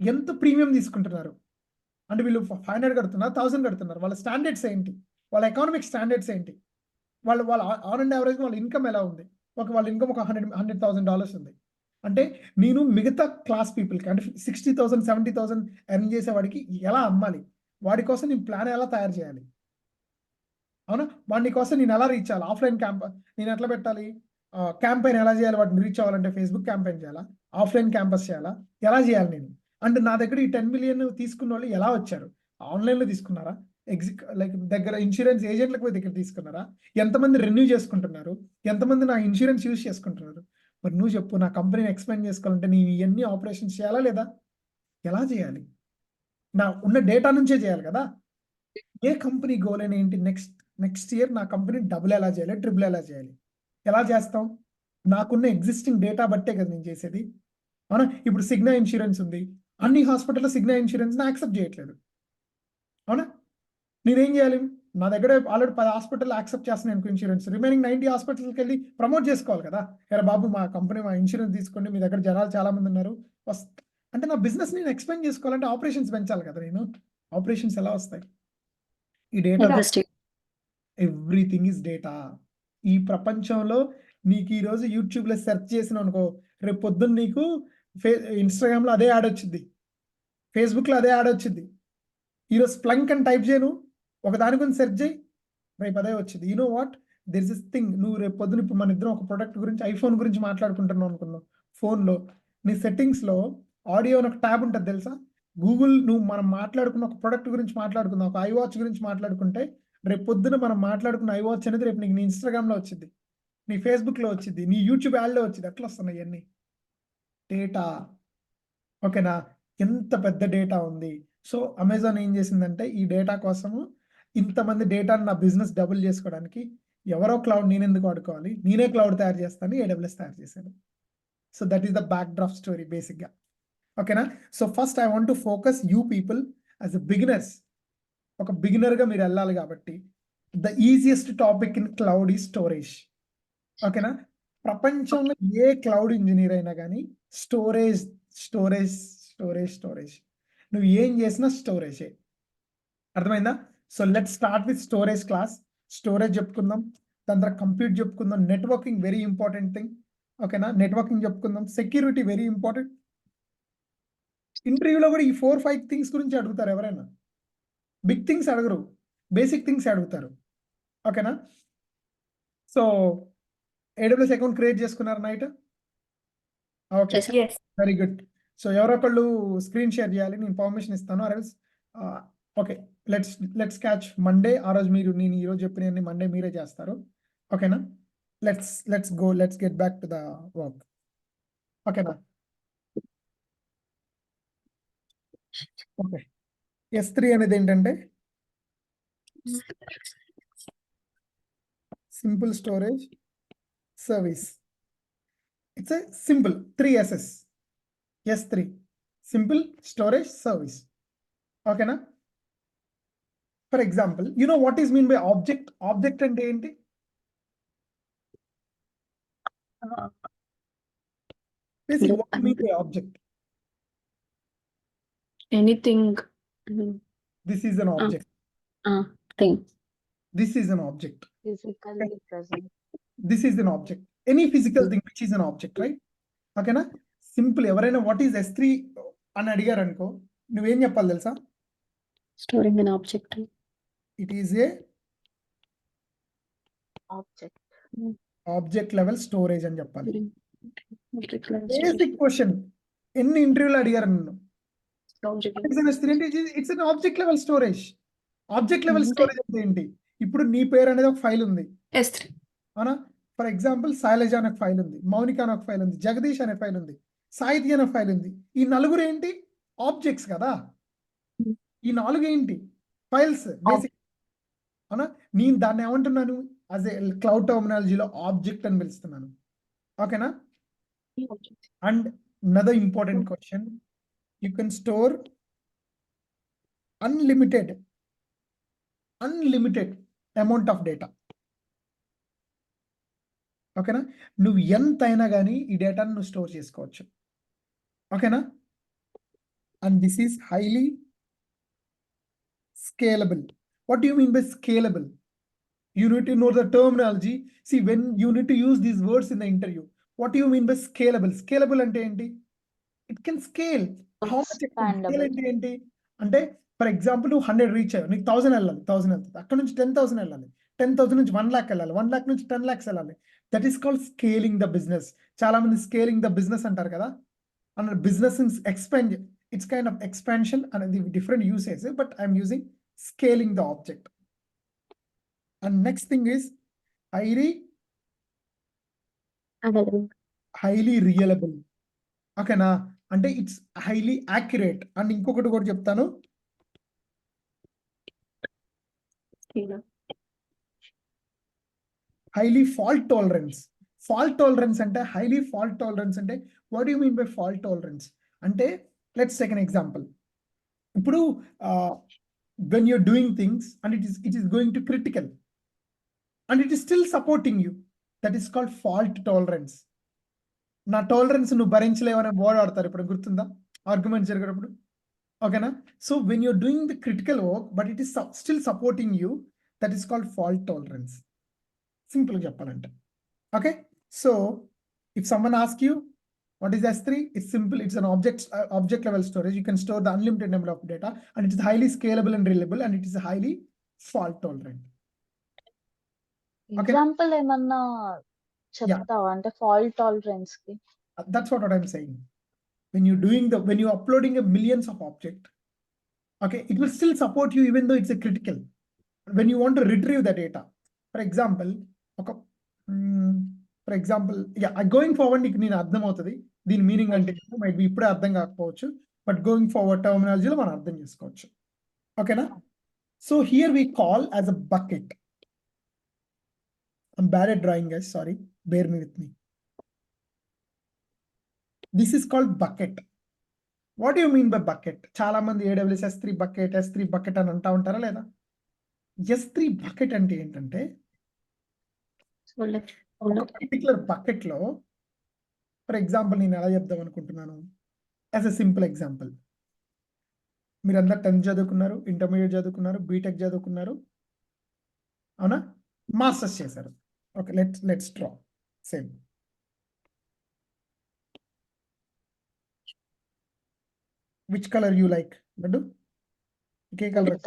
ఎంత ప్రీమియం తీసుకుంటున్నారు? అంటే వీళ్ళు 500 కడుతున్నారు, 1000 కడుతున్నారు. వాళ్ళ స్టాండర్డ్స్ ఏంటి? వాళ్ళ ఎకనామిక్ స్టాండర్డ్స్ ఏంటి? వాళ్ళ ఆన్ అండ్ యావరేజ్ వాళ్ళ ఇన్కమ్ ఎలా ఉంది? వాళ్ళ ఇన్కమ్ ఒక $100,000 ఉంది. అంటే నేను మిగతా క్లాస్ పీపుల్‌కి అంటే 60,000, 70,000 ఎర్న్ చేసేవాడికి ఎలా అమ్మాలి? వాడి కోసం నేను ప్లాన్ ఎలా తయారు చేయాలి? అవునా? వాడి కోసం నేను ఎలా రీచ్ అవ్వాలి? ఆఫ్‌లైన్ నేను ఎట్లా పెట్టాలి? క్యాంపెయిన్ ఎలా చేయాలి? వాటిని రీచ్ అవ్వాలంటే ఫేస్‌బుక్ క్యాంపెయిన్ చేయాలా? ఆఫ్‌లైన్ క్యాంపస్ చేయాలా? ఎలా చేయాలి నేను? అండ్ నా దగ్గర ఈ 10 మిలియన్ తీసుకున్నోళ్ళు ఎలా వచ్చారు? ఆన్‌లైన్‌లో తీసుకున్నారా? లైక్ దగ్గర ఇన్స్యూరెన్స్ ఏజెంట్‌లకు పోయి దగ్గర తీసుకున్నారా? ఎంతమంది రెన్యూ చేసుకుంటున్నారు? ఎంతమంది నా ఇన్స్యూరెన్స్ యూజ్ చేసుకుంటున్నారు? మరి నువ్వు చెప్పు, నా కంపెనీని ఎక్స్‌పాండ్ చేసుకోవాలంటే నేను ఇయన్నీ ఆపరేషన్స్ చేయాలా లేదా? ఎలా చేయాలి? నా ఉన్న డేటా నుంచే చేయాలి కదా! ఏ కంపెనీ గోల్ అని ఏంటి? నెక్స్ట్ ఇయర్ నా కంపెనీ డబుల్ ఎలా చేయాలి? ట్రిపుల్ ఎలా చేయాలి? ఎలా చేస్తాం? నాకున్న ఎగ్జిస్టింగ్ డేటా బట్టే కదా నేను చేసేది. అవునా? ఇప్పుడు సిగ్నా ఇన్స్యూరెన్స్ ఉంది. అన్ని హాస్పిటల్‌లో సిగ్నా ఇన్స్యూరెన్స్‌ని యాక్సెప్ట్ చేయట్లేదు. అవునా? నేనేం చేయాలి? నా దగ్గర ఆల్రెడీ 10 హాస్పిటల్‌లో యాక్సెప్ట్ చేస్తున్నాయి అనుకో ఇన్స్యూరెన్స్. రిమైనింగ్ 90 హాస్పిటల్స్‌కెళ్ళి ప్రమోట్ చేసుకోవాలి కదా! "ఏరా బాబు మా కంపెనీ మా ఇన్స్యూరెన్స్ తీసుకోండి. మీ దగ్గర జనాలు చాలా మంది ఉన్నారు." అంటే నా బిజినెస్ నేను ఎక్స్‌పాండ్ చేసుకోవాలంటే ఆపరేషన్స్ పెంచాలి కదా నేను. ఆపరేషన్స్ ఎలా వస్తాయి? ఈ data existing. Everything is data. ఈ ప్రపంచంలో నీకు ఈరోజు యూట్యూబ్‌లో సెర్చ్ చేసినావనుకో, రేపు పొద్దున్న నీకు ఇన్‌స్టాగ్రామ్‌లో అదే యాడ్ వచ్చిద్ది. ఫేస్‌బుక్‌లో అదే యాడ్ వచ్చిద్ది. ఈరోజు స్ప్లంక్ అని టైప్ చేయను. ఒక దాని గురించి సెర్చ్ చేయి. రేపు అదే వచ్చిద్ది. You know what? There is this thing. నువ్వు రేపు పొద్దున ఇప్పుడు మన ఇద్దరం ఒక ప్రొడక్ట్ గురించి ఐఫోన్ గురించి మాట్లాడుకుంటున్నాం అనుకుందాం. ఫోన్‌లో నీ సెట్టింగ్స్‌లో ఆడియో అని ఒక ట్యాబ్ ఉంటది తెలుసా? మనం మాట్లాడుకున్న ఒక ప్రొడక్ట్ గురించి మాట్లాడుకుందాం. ఒక ఐవాచ్ గురించి మాట్లాడుకుంటే రేపు పొద్దున మనం మాట్లాడుకున్న ఐవాచ్ అనేది రేపు నీకు నీ ఇన్‌స్టాగ్రామ్‌లో వచ్చిద్ది. నీ ఫేస్‌బుక్‌లో వచ్చిద్ది. నీ యూట్యూబ్ యాడ్‌లో వచ్చిద్ది. ఎట్లా వస్తున్నాయి ఇయన్నీ? డేటా. ఓకేనా? ఎంత పెద్ద డేటా ఉంది. సో, అమెజాన్ ఏం చేసిందంటే, ఈ డేటా కోసము ఇంతమంది డేటాని నా బిజినెస్ డబుల్ చేసుకోవడానికి ఎవరో క్లౌడ్ నేనెందుకు వాడుకోవాలి? నేనే క్లౌడ్ తయారు చేస్తాను. ఏడబ్ల్యూఎస్ తయారు చేశాను. So, that is the backdrop story బేసిక్‌గా. ఓకేనా? So, first I want to focus you people as a beginners. ఒక బిగినర్‌గా మీరెళ్ళాలి కాబట్టి, the easiest topic in cloud is storage. ఓకేనా? ప్రపంచంలో ఏ క్లౌడ్ ఇంజినీర్ అయినా గానీ స్టోరేజ్, స్టోరేజ్, స్టోరేజ్. నువ్వు ఏం చేసినా స్టోరేజే. అర్థమైందా? So, let's start with storage class. Storage చెప్పుకుందాం. దాని తర్వాత కంప్యూట్ చెప్పుకుందాం. Networking very important thing. ఓకేనా? నెట్వర్కింగ్ చెప్పుకుందాం. Security very important. ఇంటర్వ్యూలో కూడా ఈ 4, 5 థింగ్స్ గురించి అడుగుతారు ఎవరైనా. బిగ్ థింగ్స్ అడగరు. బేసిక్ థింగ్స్ అడుగుతారు. ఓకేనా? సో, ఏడబ్ల్యూఎస్ అకౌంట్ క్రియేట్ చేసుకున్నారా నైట్? ఓకే. చేశాను. Yes. Very good. సో, ఎవరో ఒకళ్ళు స్క్రీన్ షేర్ చేయాలి. నేను పర్మిషన్ ఇస్తాను. ఓకే. Let's catch Monday. ఆ రోజు నేను ఈరోజు చెప్పినవన్నీ మండే మీరే చేస్తారు. ఓకేనా? Let's get back to the work. ఓకేనా? ఓకే. S3 అనేది ఏంటంటే simple storage service. It's a simple 3 S's. S3 simple storage service. ఓకేనా? For example you know what is mean by object? Object అంటే ఏంటి? Basic, what do you mean by object? Anything. This is an object. Thing. This is an object. Physically present. This is an object. Any physical thing which is an object, right? ఓకేనా? Simple ఎవరైనా what is S3 అని అడిగారు అనుకో, నువ్వేం చెప్పాలి తెలుసా? Storing an object. It is a object. Object level storage అని చెప్పాలి. Basic question. ఎన్ని ఇంటర్వ్యూలు అడిగారు నన్ను? S3 అంటే it's an object level storage. Object level storage అంటే ఏంటి? ఇప్పుడు నీ పేరు అనేది ఒక ఫైల్ ఉంది. S3. అవునా? ఫర్ ఎగ్జాంపుల్ శైలజ అనే ఒక ఫైల్ ఉంది. మౌనిక అనే ఒక ఫైల్ ఉంది. జగదీష్ అనే ఫైల్ ఉంది. సాహితి అనే ఫైల్ ఉంది. ఈ నలుగురు ఏంటి? ఆబ్జెక్ట్స్ కదా! ఈ 4 ఏంటి? Files basic. అవునా? నేను దాన్ని ఏమంటున్నాను? యాస్ ఎ క్లౌడ్ టర్మినాలజీలో ఆబ్జెక్ట్ అని పిలుస్తున్నాను. ఓకేనా? And another important question. You can store unlimited amount of data. ఓకేనా? నువ్వు ఎంతైనా కానీ ఈ డేటాను నువ్వు స్టోర్ చేసుకోవచ్చు. ఓకేనా? And this is highly scalable. What do you mean by scalable? You need to know the terminology. See, when you need to use these words in the interview, what do you mean by scalable? Scalable అంటే ఏంటి? It can scale. How much it can scale Expandable. అంటే ఏంటి? అంటే for example నువ్వు 100 reach అయ్యావు, నీకు 1000 వెళ్ళాలి, 1000 వెళ్తుంది. అక్కడ నుంచి 10,000 వెళ్ళాలి, 10,000 నుంచి 1 lakh వెళ్ళాలి, 1 lakh నుంచి 10 lakhs వెళ్ళాలి. That is called scaling the business. చాలా మంది స్కేలింగ్ ద బిజినెస్ అంటారు కదా, అన్న business expand, it's kind of expansion అనేది different usage, but I'm using scaling the object. And next thing is highly reliable. ఓకేనా? అంటే ఇట్స్ హైలీ యాక్యురేట్. అండ్ ఇంకొకటి కూడా చెప్తాను, highly fault tolerance. Fault tolerance అంటే హైలీ ఫాల్ట్ టాలరెన్స్ అంటే what you mean by fault tolerance అంటే, let's take an example. ఇప్పుడు when you're doing things and it is going to critical and it is still supporting you, that is called fault tolerance. నా tolerance నువ్వు భరించలేవనే word ఆడతారు ఇప్పుడు, గుర్తుందా argument జరిగేటప్పుడు? ఓకేనా? So when you're doing the critical work but it is still supporting you, that is called fault tolerance, సింపుల్గా చెప్పాలంటే. Okay? So if someone ask you what is S3? It's simple. It's an object level storage. You can store the unlimited number of data, and it is highly scalable and reliable, and it is highly fault tolerant. Example ఏమన్నా చెప్తావా అంటే fault tolerance కి? That's what I'm saying. When you're uploading a millions of object, okay, it will still support you even though it's a critical. When you want to retrieve the data, for example, okay, going forward నీకు నేను అర్థం అవుతుంది దీని meaning అంటే, might be ఇప్పుడే అర్థం కాకపోవచ్చు, but going forward టర్మినాలజీలో మనం అర్థం చేసుకోవచ్చు. ఓకేనా? So here we call as a bucket. I'm bad at drawing guys, sorry, bear me with me. This is called bucket. What you mean by bucket? చాలా మంది AWS S3 bucket అని అంటా ఉంటారా లేదా? S3 బకెట్ అంటే ఏంటంటే, ఒక particular bucket లో, ఫర్ ఎగ్జాంపుల్ నేను ఎలా చెప్దాం అనుకుంటున్నాను, యాజ్ అ సింపుల్ ఎగ్జాంపుల్, మీరందరూ 10th చదువుకున్నారు, ఇంటర్మీడియట్ చదువుకున్నారు, బీటెక్ చదువుకున్నారు, అవునా? మాస్టర్స్ చేశారు. Okay, let's draw same. Which colour you like? Laddu, A colour?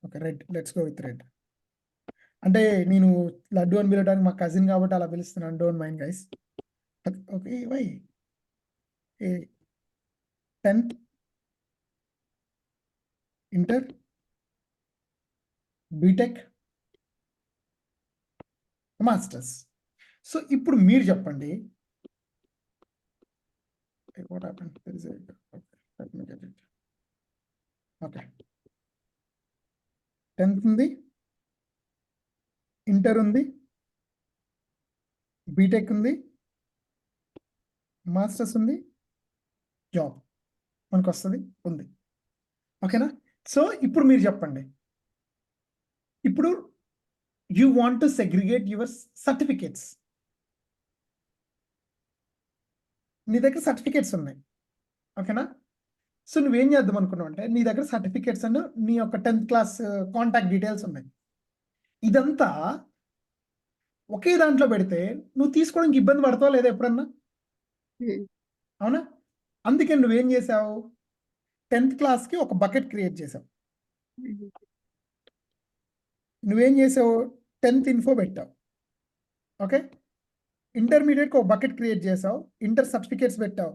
Okay, red. Let's go with red. అంటే నేను లడ్డు అని పిలవడానికి మా కజిన్ కాబట్టి అలా పిలుస్తున్నాను, don't mind guys. Okay, why 10th, inter, BTech, masters. సో ఇప్పుడు మీరు చెప్పండి, వాట్ హ్యాపెండ్? ఓకే, 10th ఉంది, ఇంటర్ ఉంది, బీటెక్ ఉంది, మాస్టర్స్ ఉంది, జాబ్ మనకు వస్తుంది ఉంది. ఓకేనా? సో ఇప్పుడు మీరు చెప్పండి, ఇప్పుడు you want to segregate your certificates. నీ దగ్గర సర్టిఫికేట్స్ ఉన్నాయి, ఓకేనా? సో నువ్వేం చేద్దాం అనుకున్నావు అంటే, నీ దగ్గర సర్టిఫికేట్స్ అండ్ నీ యొక్క 10th క్లాస్ కాంటాక్ట్ డీటెయిల్స్ ఉన్నాయి. ఇదంతా ఒకే దాంట్లో పెడితే నువ్వు తీసుకోవడానికి ఇబ్బంది పడతావా లేదా ఎప్పుడన్నా? అవునా? అందుకే నువ్వేం చేసావు, 10th క్లాస్కి ఒక బకెట్ క్రియేట్ చేసావు. నువ్వేం చేసావు, 10th ఇన్ఫో పెట్టావు. ఓకే, ఇంటర్మీడియట్కి ఒక బకెట్ క్రియేట్ చేసావు, ఇంటర్ సర్టిఫికేట్స్ పెట్టావు.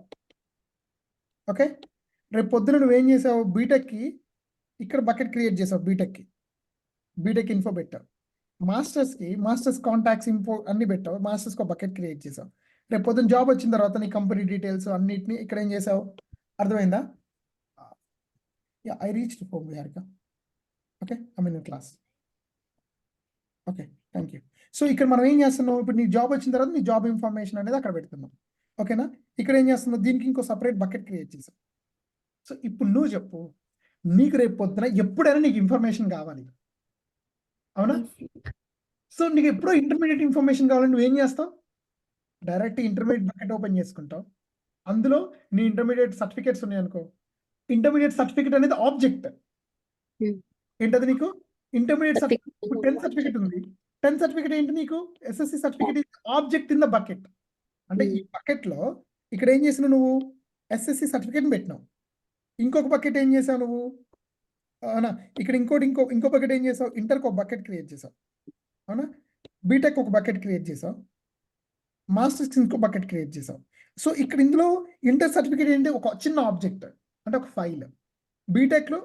ఓకే, రేపు పొద్దున నువ్వేం చేసావు, బీటెక్కి ఇక్కడ బకెట్ క్రియేట్ చేసావు, బీటెక్ ఇన్ఫో పెట్టావు. మాస్టర్స్కి మాస్టర్స్ కాంటాక్ట్స్ ఇన్ఫో అన్ని పెట్టావు, మాస్టర్స్కి ఒక బకెట్ క్రియేట్ చేసావు. రేపు పొద్దున జాబ్ వచ్చిన తర్వాత నీ కంపెనీ డీటెయిల్స్ అన్నిటిని ఇక్కడ ఏం చేసావు? అర్థమైందా? I reached home Viharika. Okay, I mean in class. Okay, thank you. So ఇక్కడ మనం ఏం చేస్తున్నాం, ఇప్పుడు నీ జాబ్ వచ్చిన తర్వాత నీ జాబ్ ఇన్ఫర్మేషన్ అనేది అక్కడ పెడుతున్నాం. ఓకేనా? ఇక్కడ ఏం చేస్తున్నావు, దీనికి ఇంకో సపరేట్ బకెట్ క్రియేట్ చేసాం. సో ఇప్పుడు నువ్వు చెప్పు, నీకు రేపు పొద్దున ఎప్పుడైనా నీకు ఇన్ఫర్మేషన్ కావాలి, అవునా? సో నీకు ఎప్పుడో ఇంటర్మీడియట్ ఇన్ఫర్మేషన్ కావాలని నువ్వేం చేస్తావు? డైరెక్ట్ ఇంటర్మీడియట్ బకెట్ ఓపెన్ చేసుకుంటావు. అందులో నీ ఇంటర్మీడియట్ సర్టిఫికేట్స్ ఉన్నాయి అనుకో, ఇంటర్మీడియట్ సర్టిఫికేట్ అనేది ఆబ్జెక్ట్. ఏంటది నీకు? ఇంటర్మీడియట్ సర్టిఫికేట్, 10th సర్టిఫికేట్ ఉంది. 10th సర్టిఫికేట్ ఏంటి నీకు? SSC certificate is object in the bucket. అంటే ఈ బకెట్ లో ఇక్కడ ఏం చేసినావు నువ్వు? SSC సర్టిఫికేట్ పెట్టినావు. ఇంకొక బకెట్ ఏం చేసావు నువ్వు? అవునా? ఇక్కడ ఇంకో బకెట్ ఏం చేసావు? ఇంటర్కి ఒక బకెట్ క్రియేట్ చేసావు, అవునా? బీటెక్ ఒక బకెట్ క్రియేట్ చేసావు, మాస్టర్స్ ఇంకో బకెట్ క్రియేట్ చేసావు. సో ఇక్కడ ఇందులో ఇంటర్ సర్టిఫికేట్ ఏంటి? ఒక చిన్న ఆబ్జెక్ట్, అంటే ఒక ఫైల్. బీటెక్లో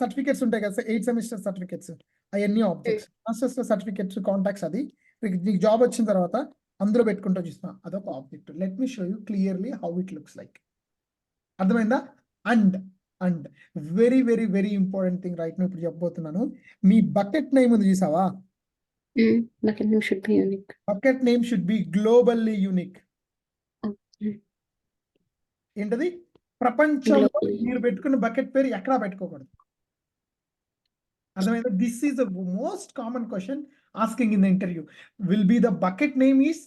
సర్టిఫికేట్స్ ఉంటాయి కదా, 8 సెమిస్టర్ సర్టిఫికేట్స్, అవన్నీ ఆబ్జెక్ట్స్. మాస్టర్స్లో సర్టిఫికేట్స్, కాంటాక్ట్స్, అది నీకు జాబ్ వచ్చిన తర్వాత అందులో పెట్టుకుంటూ చూస్తున్నా, అదొక object. Let me show you clearly how it looks like. అర్థమైందా? And very very very important thing right, నేను ఇప్పుడు చెప్పబోతున్నాను. మీ బకెట్ నేమ్ ఉంది చూసావా? Bucket name should be unique. Bucket name should be globally unique. ఏంటది? ప్రపంచంలో మీరు పెట్టుకున్న బకెట్ పేరు ఎక్కడా పెట్టుకోకూడదు. అర్థమైందా? This is the most common question asking in the interview. Will be the bucket name is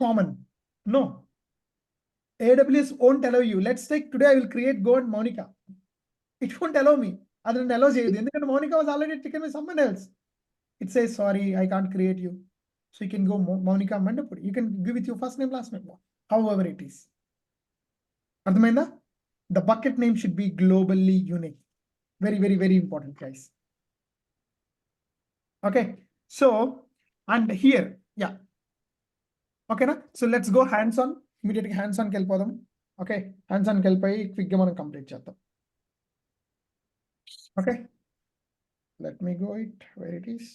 common? No. AWS won't allow you. Let's take today I will create Go and Monica. It won't allow me. అది నన్ను allow చేయదు, ఎందుకంటే Monica was already taken by someone else. It says sorry, I can't create you. So you can go Monica Mandapur. You can give with your first name, last name, however it is. అర్థమైందా? The bucket name should be globally unique. Very very very important, guys. Okay, so and here, yeah, okay na? So let's go hands on. Immediately hands on కి వెళ్ళిపోదాం. Okay, hands ఆన్కి వెళ్ళిపోయి క్విక్గా మనం complete చేద్దాం. Okay, let me go it where it is.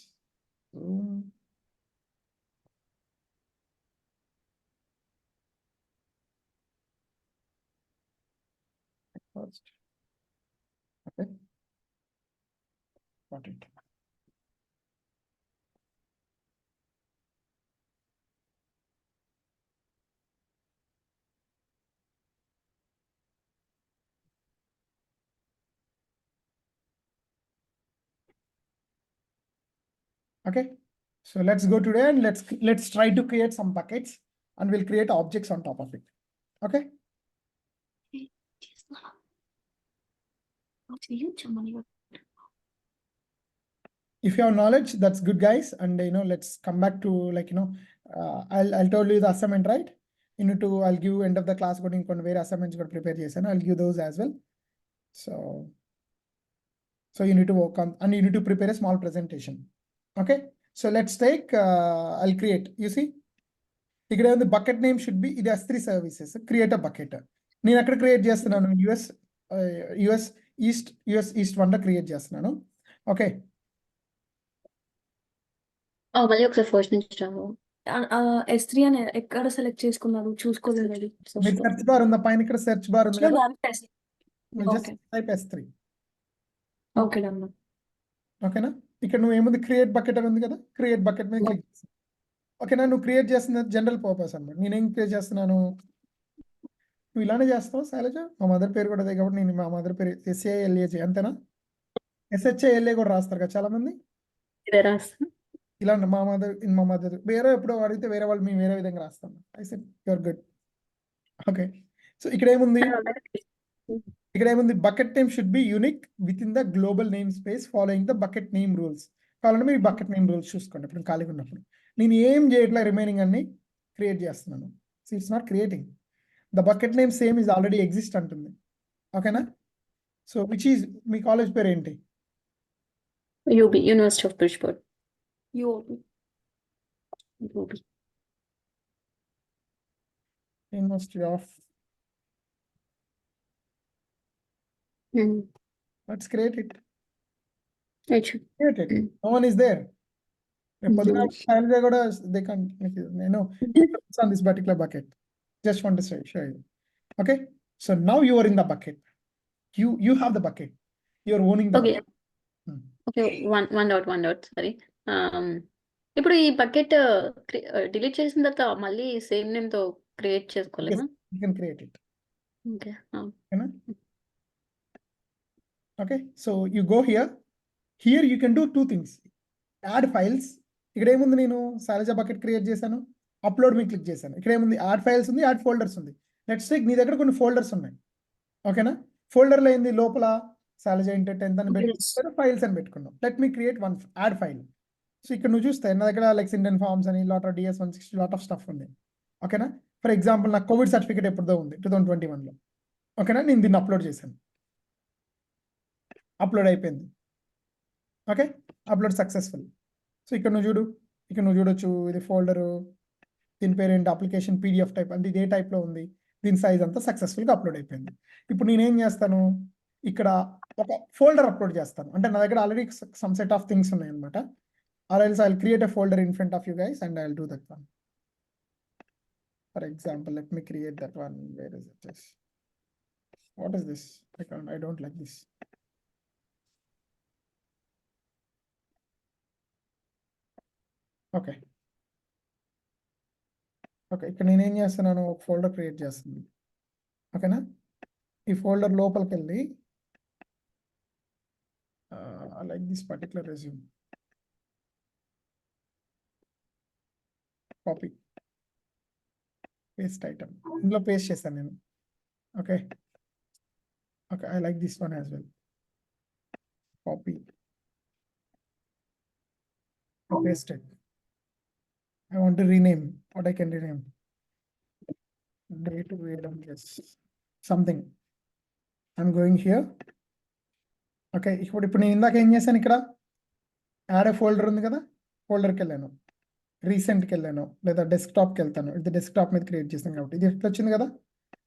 First, okay, got it. Okay, so let's go today and let's try to create some buckets and we'll create objects on top of it. Okay, if you have knowledge, that's good, guys. And let's come back to, like, I'll tell you the assignment, right? I'll give end of the class going where assignments got prepare and I'll give those as well. So you need to work on, and you need to prepare a small presentation. Okay, so let's take I'll create, you see, the bucket name should be, it has 3 services. Create a bucket. నేను ఎక్కడ create చేస్తున్నాను? US East 1 create చేస్తున్నాను. Okay, మళ్ళీ ఒకసారి first నుంచి రావు. S3 అని ఎక్కడ select చేసుకున్నారు? చూసుకోలేదు అది. మీరు సెర్చ్ బార్ ఉందా పైన? ఇక్కడ సెర్చ్ బార్ ఉంది కదా, just Okay. Type S3. Okay done. ఓకేనా? ఇక్కడ నువ్వు ఏముంది, క్రియేట్ బకెట్ అని ఉంది కదా, క్రియేట్ బకెట్ మీద క్లిక్ చేసి, ఓకేనా? నువ్వు క్రియేట్ చేస్తున్న జనరల్ పర్పస్ అన్నమాట. నేనేం క్రియేట్ చేస్తున్నాను, నువ్వు ఇలానే చేస్తావు శైలజ. మా మదర్ పేరు కూడా అదే కాబట్టి నేను మా మదర్ పేరు SALAJ, అంతేనా? SHALA కూడా రాస్తారు కదా చాలా మంది. ఇలా మా మదర్ వేరే ఎప్పుడో అడిగితే వేరే వాళ్ళు మేము వేరే విధంగా రాస్తాం. I said you're good. Okay, so ఇక్కడ ఏముంది, bucket name should be unique within the global name space following the bucket name rules. కావాలంటే మీరు బకెట్ నేమ్ రూల్స్ చూసుకోండి. ఇప్పుడు ఖాళీగా ఉన్నప్పుడు నేను ఏం చేయట్లే, రిమైనింగ్ అన్ని క్రియేట్ చేస్తున్నాను. So it's not creating, the bucket name same is already exist అంటుంది. ఓకేనా? So which is, me college పేరు ఏంటి? UB, University of Bridgeport. UOB. University of, let's create it. Create it. No one is there. Shailaja కూడా they can, on this particular bucket. Just want to show you. Okay, so now you are in the bucket. You have the bucket. You are owning the Okay. bucket. Okay, one doubt sorry. ఇప్పుడు ఈ bucket delete చేసిన తర్వాత మళ్ళీ same name తో create చేసుకోలేమా? You can create it. Okay. Okay. Okay, so you go here. Here you can do two things. Add files. ఇక్కడ ఏముంది, నేను సాలజా బకెట్ క్రియేట్ చేశాను, అప్లోడ్ మీ క్లిక్ చేశాను. ఇక్కడ ఏముంది, యాడ్ ఫైల్స్ ఉంది, యాడ్ ఫోల్డర్స్ ఉంది. లెట్స్ టేక్ నీ దగ్గర కొన్ని ఫోల్డర్స్ ఉన్నాయి. ఓకేనా, ఫోల్డర్లో ఏంది, లోపల సాలజా ఇంటర్ 10th అని పెట్టుకుంటారు, ఫైల్స్ అని పెట్టుకున్నాం. Let me create one add file. So ఇక్కడ నువ్వు చూస్తే నా దగ్గర లైక్ ఇండియన్ ఫార్మ్స్ అని lot of DS 160 lot of stuff ఉంది. ఓకేనా, ఫర్ ఎగ్జాంపుల్ నాకు కోవిడ్ సర్టిఫికేట్ ఎప్పుడుదో ఉంది 2021లో. ఓకేనా, నేను దీన్ని అప్లోడ్ చేశాను, అప్లోడ్ అయిపోయింది. Okay, upload successful. సో ఇక్కడ నువ్వు చూడు, ఇక్కడ నువ్వు చూడొచ్చు, ఇది ఫోల్డరు, దీని పేరు ఏంటి, అప్లికేషన్ PDF టైప్, అంటే ఇదే టైప్లో ఉంది. దీని సైజ్ అంతా సక్సెస్ఫుల్గా అప్లోడ్ అయిపోయింది. ఇప్పుడు నేనేం చేస్తాను, ఇక్కడ ఒక ఫోల్డర్ అప్లోడ్ చేస్తాను. అంటే నా దగ్గర already some set of things ఉన్నాయి అనమాట. Or else I'll create a folder in front of you guys and I'll do that one. For example, let me create that one. Where is it? What is this? I don't like this. Okay, okay, ఇక్కడ నేనేం చేస్తున్నాను, ఒక folder create చేస్తున్నాను. ఓకేనా, ఈ folder లోపలికి వెళ్ళి like this particular resume, copy, paste item, ఇందులో పేస్ట్ చేశాను నేను. Okay, okay, I like this one as well. Copy, paste it. I want to rename. What I can rename? Day to AWS. Something. I'm going here. Okay. ఇప్పుడు నేను ఇందాక ఏం చేశాను, ఇక్కడ add ఏ folder ఉంది కదా, ఫోల్డర్కి వెళ్ళాను, రీసెంట్కి వెళ్ళాను, లేదా డెస్క్టాప్కి వెళ్తాను. ఇది డెస్క్టాప్ మీద క్రియేట్ చేస్తాను కాబట్టి ఇది ఎట్లా వచ్చింది కదా,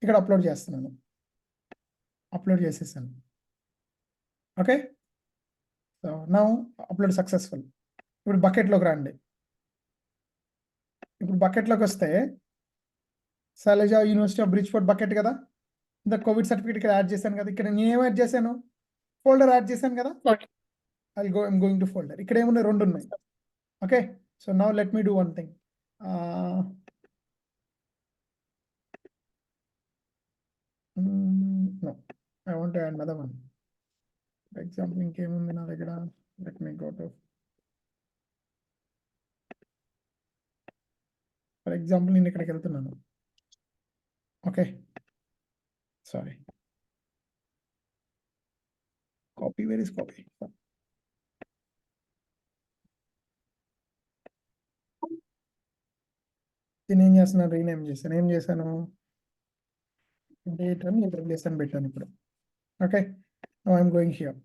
ఇక్కడ అప్లోడ్ చేస్తున్నాను, అప్లోడ్ చేసేసాను. Okay, so now upload successful. ఇప్పుడు బకెట్లోకి రండి. ఇప్పుడు బకెట్లోకి వస్తే సాలజా యూనివర్సిటీ ఆఫ్ బ్రిడ్జ్ఫోర్డ్ బకెట్ కదా, ఇంత కోవిడ్ సర్టిఫికేట్ ఇక్కడ యాడ్ చేశాను కదా. ఇక్కడ నేను ఏం యాడ్ చేశాను, ఫోల్డర్ యాడ్ చేశాను కదా. I'm going to folder. ఇక్కడ ఏమున్నాయి, రెండు ఉన్నాయి. Okay, so now let me do one thing. No, I want to add another one. For example, ఇంకేముంది నా దగ్గర, let me go to, for example నేను ఇక్కడికి వెళ్తున్నాను. Okay, sorry, copy, where is copy? దీన్ని ఏం చేస్తున్నాను, రీనేమ్ చేశాను. ఏం చేశాను, డేట్ అని AWS అని పెట్టాను ఇప్పుడు. Okay, now I'm going here,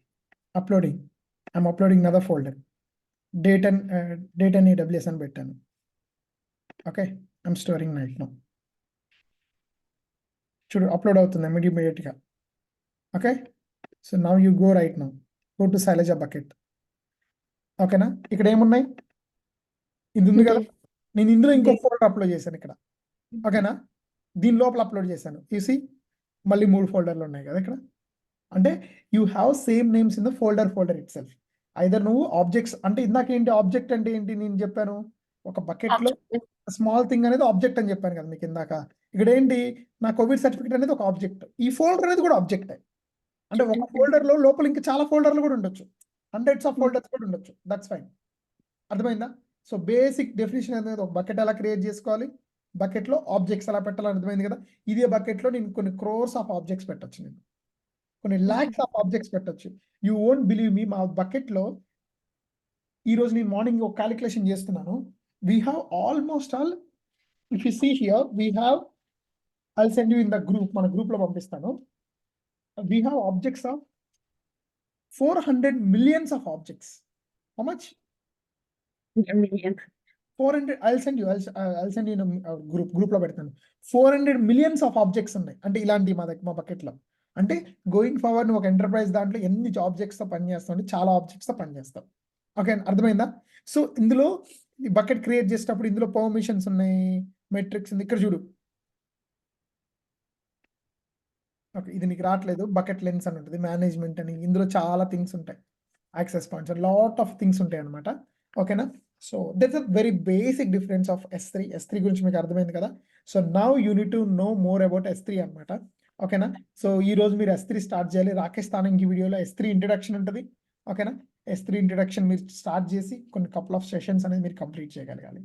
uploading, I'm uploading another folder, date and AWS అని పెట్టాను. Okay, I'm storing right now. చూడు, అప్లోడ్ అవుతుంది ఇమీడియట్గా. Okay, so now you go right now, go to సాలజా బకెట్. ఓకేనా, ఇక్కడ ఏమున్నాయి, ఇది ఉంది కదా, నేను ఇందులో ఇంకో ఫోల్డర్ అప్లోడ్ చేశాను ఇక్కడ. ఓకేనా, దీని లోపల అప్లోడ్ చేశాను. చూసి మళ్ళీ 3 ఫోల్డర్లు ఉన్నాయి కదా ఇక్కడ. అంటే you have same names in the folder it self. Either నువ్వు ఆబ్జెక్ట్స్, అంటే ఇందాక ఏంటి ఆబ్జెక్ట్ అంటే ఏంటి, నేను చెప్పాను ఒక బకెట్లో స్మాల్ థింగ్ అనేది ఆబ్జెక్ట్ అని చెప్పాను కదా మీకు ఇందాక. ఇక్కడ ఏంటి, నా కోవిడ్ సర్టిఫికేట్ అనేది ఒక ఆబ్జెక్ట్, ఈ ఫోల్డర్ అనేది కూడా ఆబ్జెక్ట్. అంటే ఒక ఫోల్డర్లో లోపల ఇంకా చాలా ఫోల్డర్లు కూడా ఉండొచ్చు, హండ్రెడ్స్ ఆఫ్ ఫోల్డర్స్ కూడా ఉండొచ్చు. That's fine. అర్థమైందా? సో బేసిక్ డెఫినేషన్ అనేది, ఒక బకెట్ ఎలా క్రియేట్ చేసుకోవాలి, బకెట్లో ఆబ్జెక్ట్స్ ఎలా పెట్టాలని అర్థమైంది కదా. ఇదే బకెట్లో నేను కొన్ని క్రోర్స్ ఆఫ్ ఆబ్జెక్ట్స్ పెట్టచ్చు, నేను కొన్ని ల్యాక్స్ ఆఫ్ ఆబ్జెక్ట్స్ పెట్టచ్చు. యూ వోంట్ బిలీవ్ మీ, మా బకెట్లో ఈరోజు నేను మార్నింగ్ ఒక క్యాలిక్యులేషన్ చేస్తున్నాను. We have almost all, if you see here, we have, I'll send you in the group, మన గ్రూప్లో పంపిస్తాను. We have objects of 400 millions of objects. How much? 400. I'll send you in a group లో పెడతాను. 400 millions of objects ఉన్నాయి. అంటే ఇలాంటి మా బకెట్లో. అంటే గోయింగ్ ఫార్వర్డ్ నువ్వు ఒక ఎంటర్ప్రైజ్ దాంట్లో ఎన్ని ఆబ్జెక్ట్స్తో పనిచేస్తావు అంటే చాలా ఆబ్జెక్ట్స్తో పనిచేస్తావు. ఓకే, అర్థమైందా? సో ఇందులో ఈ బకెట్ క్రియేట్ చేసేటప్పుడు ఇందులో పర్మిషన్స్ ఉన్నాయి, మెట్రిక్స్ ఉంది. ఇక్కడ చూడు, ఓకే, ఇది నీకు రావట్లేదు. బకెట్ లెన్స్ అని ఉంటుంది, మేనేజ్మెంట్ అని, ఇందులో చాలా థింగ్స్ ఉంటాయి, access points, lot of things ఉంటాయి అనమాట. ఓకేనా? So that's a very basic difference of S3 గురించి మీకు అర్థమైంది కదా. So now you need to know more about S3 అనమాట. ఓకేనా? సో ఈ రోజు మీరు S3 స్టార్ట్ చేయాలి. రాకేష్ స్థానం ఈ వీడియోలో S3 ఇంట్రడక్షన్ ఉంటుంది. ఓకేనా? S3 ఇంట్రడక్షన్ మీరు స్టార్ట్ చేసి కొన్ని కపుల్ ఆఫ్ సెషన్స్ అనేది మీరు కంప్లీట్ చేయగలగాలి.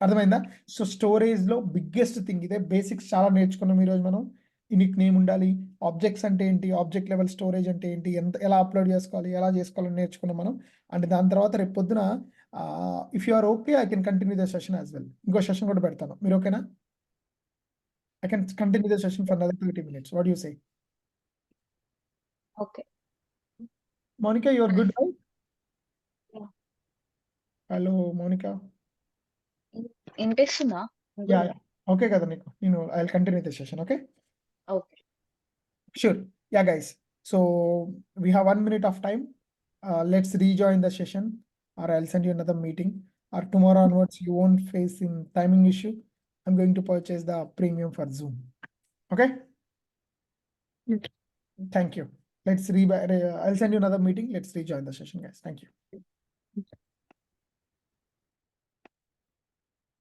అర్థమైందా? సో స్టోరేజ్లో బిగ్గెస్ట్ థింగ్ ఇదే. బేసిక్స్ చాలా నేర్చుకున్నాం ఈరోజు మనం. యూనిక్ నేమ్ ఉండాలి, ఆబ్జెక్ట్స్ అంటే ఏంటి, ఆబ్జెక్ట్ లెవెల్ స్టోరేజ్ అంటే ఏంటి, ఎలా అప్లోడ్ చేసుకోవాలి, ఎలా చేసుకోవాలని నేర్చుకున్నాం మనం. అండ్ దాని తర్వాత రేపు పొద్దున if you are okay I can continue the session as well. ఇంకో సెషన్ కూడా పెడతాను. మీరు ఓకేనా? I can continue the session for another 30 minutes. What do you say? Okay. Monica, you are good, right? Yeah. Hello, Monica. వినిపిస్తుందా? Yeah. Okay కదా నీకు? I'll continue the session, okay? Okay. Sure. Yeah, guys. So we have 1 minute of time. Let's rejoin the session, or I'll send you another meeting. Or tomorrow onwards, you won't face in timing issue. I'm going to purchase the premium for Zoom. Okay? Okay. Thank you. I'll send you another meeting. Let's rejoin the session, guys. Thank you.